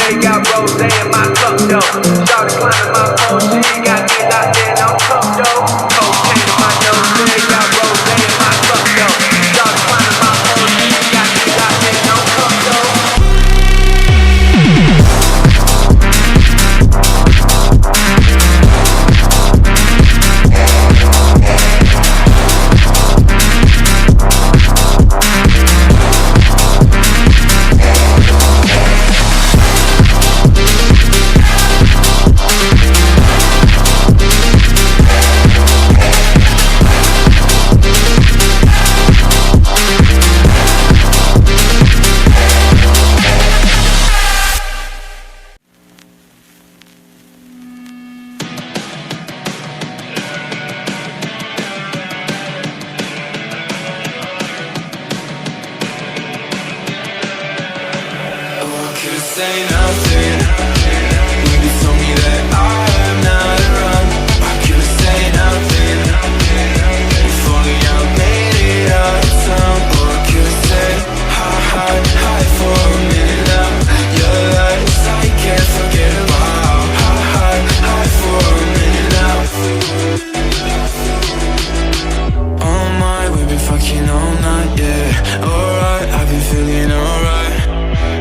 They got rose in my cup though. Started climbing my phone, she got me locked in on cup though. Cocaine in my nose, they got rose in my cup though. Started climbing my phone, she got me locked in on cup though. Say nothing. Maybe told me that I am not around. I couldn't say nothing. If only I made it out of town. Or I could've said hi for a minute now. Your lies I can't forget about. Hi for a minute now. Oh my, we've been fucking all night, yeah. Alright, I've been feeling alright.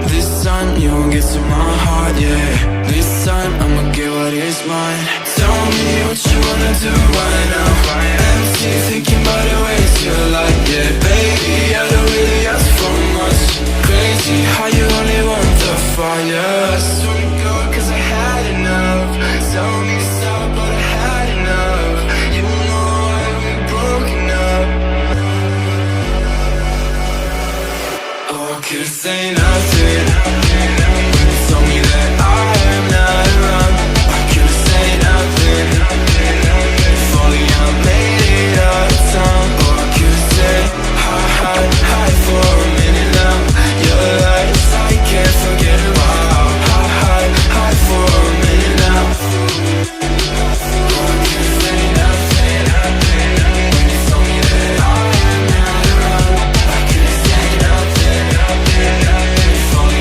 This time you won't get to my heart, yeah. This time I'ma get what is mine. Tell me what you wanna do right now. Empty, thinking about the ways you like, yeah. Baby, I don't really ask for much. Crazy how you only want the fire. I swear to God, cause I had enough. Tell me stop, but I had enough. You know why we're broken up. Oh, I could've say nothing.